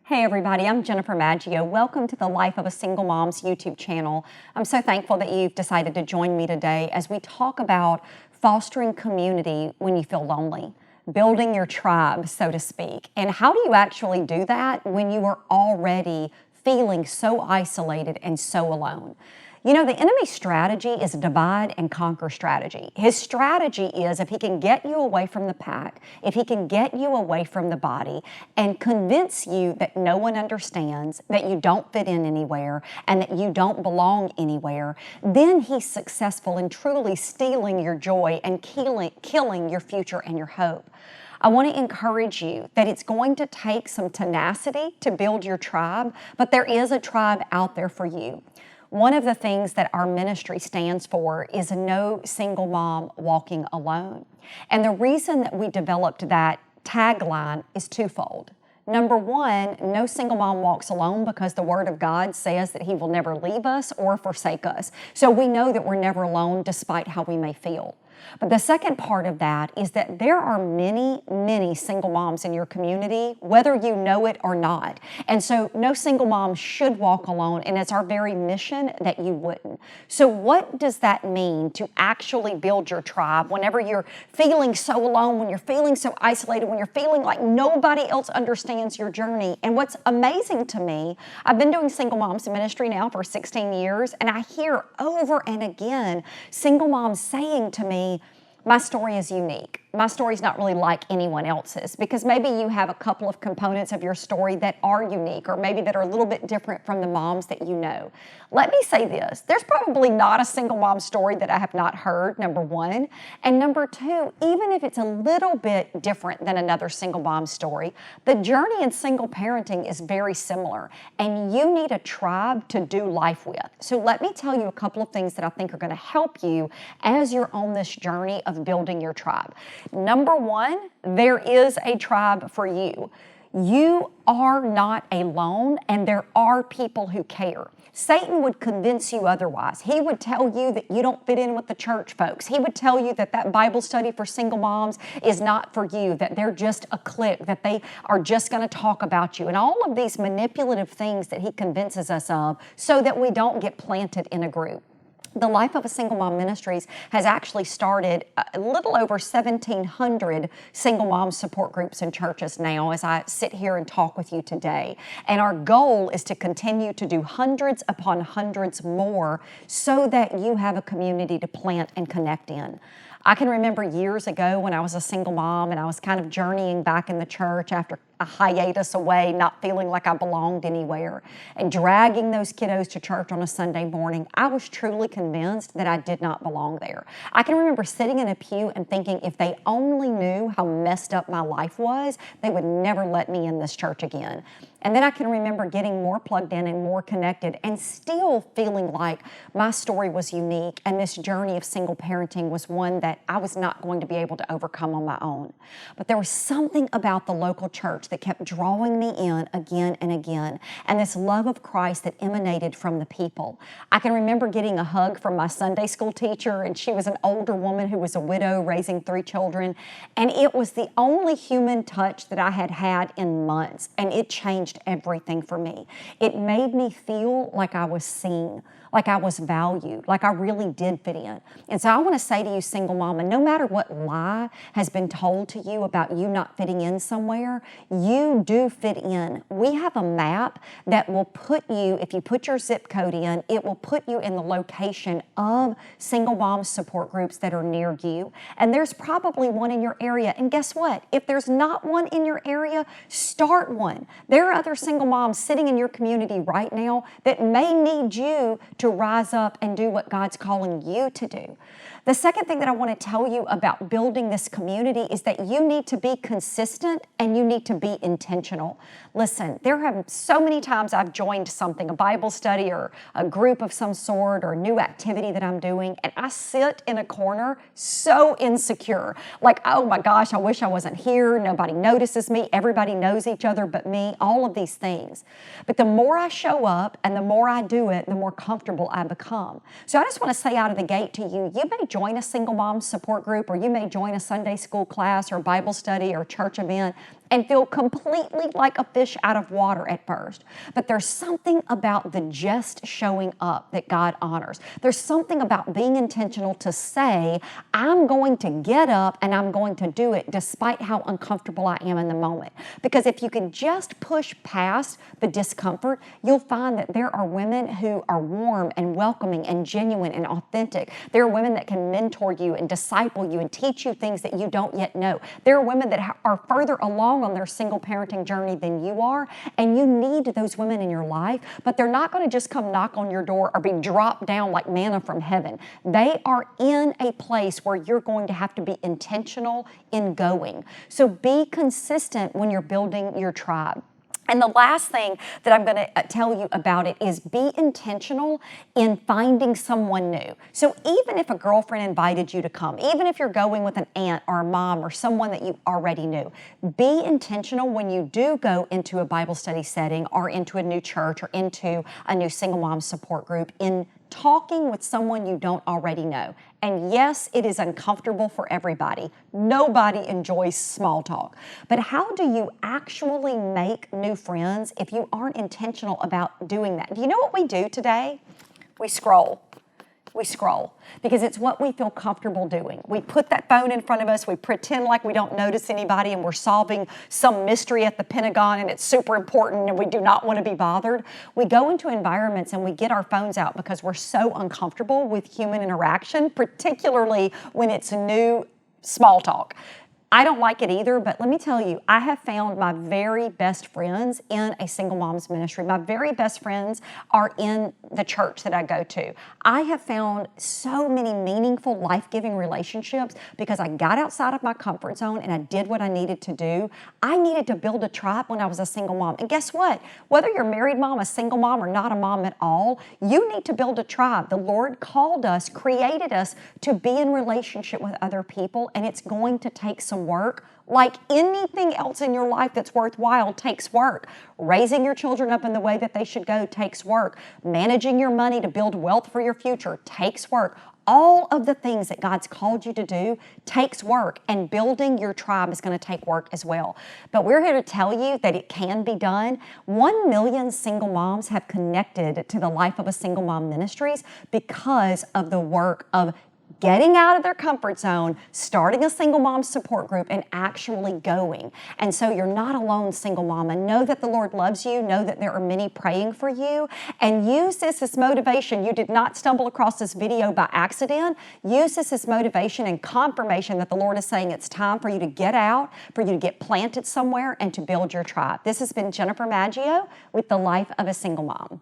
Hey everybody, I'm Jennifer Maggio. Welcome to the Life of a Single Mom's YouTube channel. I'm so thankful that you've decided to join me today as we talk about fostering community when you feel lonely, building your tribe, so to speak. And how do you actually do that when you are already feeling so isolated and so alone? You know, the enemy's strategy is a divide and conquer strategy. His strategy is if he can get you away from the pack, if he can get you away from the body and convince you that no one understands, that you don't fit in anywhere, and that you don't belong anywhere, then he's successful in truly stealing your joy and killing your future and your hope. I want to encourage you that it's going to take some tenacity to build your tribe, but there is a tribe out there for you. One of the things that our ministry stands for is no single mom walking alone. And the reason that we developed that tagline is twofold. Number one, no single mom walks alone because the Word of God says that He will never leave us or forsake us. So we know that we're never alone despite how we may feel. But the second part of that is that there are many, many single moms in your community, whether you know it or not. And so no single mom should walk alone, and it's our very mission that you wouldn't. So what does that mean to actually build your tribe whenever you're feeling so alone, when you're feeling so isolated, when you're feeling like nobody else understands your journey? And what's amazing to me, I've been doing single moms ministry now for 16 years, and I hear over and again single moms saying to me, my story is unique. My story's not really like anyone else's, because maybe you have a couple of components of your story that are unique, or maybe that are a little bit different from the moms that you know. Let me say this, there's probably not a single mom story that I have not heard, number one. And number two, even if it's a little bit different than another single mom story, the journey in single parenting is very similar, and you need a tribe to do life with. So let me tell you a couple of things that I think are going to help you as you're on this journey of building your tribe. Number one, there is a tribe for you. You are not alone, and there are people who care. Satan would convince you otherwise. He would tell you that you don't fit in with the church folks. He would tell you that that Bible study for single moms is not for you, that they're just a clique, that they are just going to talk about you, and all of these manipulative things that he convinces us of so that we don't get planted in a group. The Life of a Single Mom Ministries has actually started a little over 1,700 single mom support groups and churches now as I sit here and talk with you today. And our goal is to continue to do hundreds upon hundreds more so that you have a community to plant and connect in. I can remember years ago when I was a single mom and I was kind of journeying back in the church after a hiatus away, not feeling like I belonged anywhere, and dragging those kiddos to church on a Sunday morning. I was truly convinced that I did not belong there. I can remember sitting in a pew and thinking if they only knew how messed up my life was, they would never let me in this church again. And then I can remember getting more plugged in and more connected and still feeling like my story was unique and this journey of single parenting was one that I was not going to be able to overcome on my own. But there was something about the local church that kept drawing me in again and again, and this love of Christ that emanated from the people. I can remember getting a hug from my Sunday school teacher, and she was an older woman who was a widow raising 3 children, and it was the only human touch that I had had in months, and it changed everything for me. It made me feel like I was seen, like I was valued, like I really did fit in. And so I want to say to you, single mama, no matter what lie has been told to you about you not fitting in somewhere, you do fit in. We have a map that will put you, if you put your zip code in, it will put you in the location of single mom support groups that are near you. And there's probably one in your area. And guess what? If there's not one in your area, start one. There are other single moms sitting in your community right now that may need you to rise up and do what God's calling you to do. The second thing that I want to tell you about building this community is that you need to be consistent and you need to be intentional. Listen, there have so many times I've joined something, a Bible study or a group of some sort or a new activity that I'm doing, and I sit in a corner so insecure. Like, oh my gosh, I wish I wasn't here. Nobody notices me. Everybody knows each other but me. All of these things. But the more I show up and the more I do it, the more comfortable I become. So I just want to say out of the gate to you, you may join a single mom support group, or you may join a Sunday school class or Bible study or church event, and feel completely like a fish out of water at first. But there's something about the just showing up that God honors. There's something about being intentional to say, I'm going to get up and I'm going to do it despite how uncomfortable I am in the moment. Because if you can just push past the discomfort, you'll find that there are women who are warm and welcoming and genuine and authentic. There are women that can mentor you and disciple you and teach you things that you don't yet know. There are women that are further along on their single parenting journey than you are, and you need those women in your life, but they're not going to just come knock on your door or be dropped down like manna from heaven. They are in a place where you're going to have to be intentional in going. So be consistent when you're building your tribe. And the last thing that I'm going to tell you about it is be intentional in finding someone new. So even if a girlfriend invited you to come, even if you're going with an aunt or a mom or someone that you already knew, be intentional when you do go into a Bible study setting or into a new church or into a new single mom support group in talking with someone you don't already know. And yes, it is uncomfortable for everybody. Nobody enjoys small talk. But how do you actually make new friends if you aren't intentional about doing that? Do you know what we do today? We scroll. We scroll because it's what we feel comfortable doing. We put that phone in front of us, we pretend like we don't notice anybody and we're solving some mystery at the Pentagon and it's super important and we do not want to be bothered. We go into environments and we get our phones out because we're so uncomfortable with human interaction, particularly when it's new small talk. I don't like it either, but let me tell you, I have found my very best friends in a single mom's ministry. My very best friends are in the church that I go to. I have found so many meaningful, life-giving relationships because I got outside of my comfort zone and I did what I needed to do. I needed to build a tribe when I was a single mom. And guess what? Whether you're a married mom, a single mom, or not a mom at all, you need to build a tribe. The Lord called us, created us to be in relationship with other people, and it's going to take some work. Like anything else in your life that's worthwhile takes work. Raising your children up in the way that they should go takes work. Managing your money to build wealth for your future takes work. All of the things that God's called you to do takes work, and building your tribe is going to take work as well. But we're here to tell you that it can be done. 1 million single moms have connected to the Life of a Single Mom Ministries because of the work of getting out of their comfort zone, starting a single mom support group, and actually going. And so you're not alone, single mama. Know that the Lord loves you. Know that there are many praying for you. And use this as motivation. You did not stumble across this video by accident. Use this as motivation and confirmation that the Lord is saying it's time for you to get out, for you to get planted somewhere, and to build your tribe. This has been Jennifer Maggio with the Life of a Single Mom.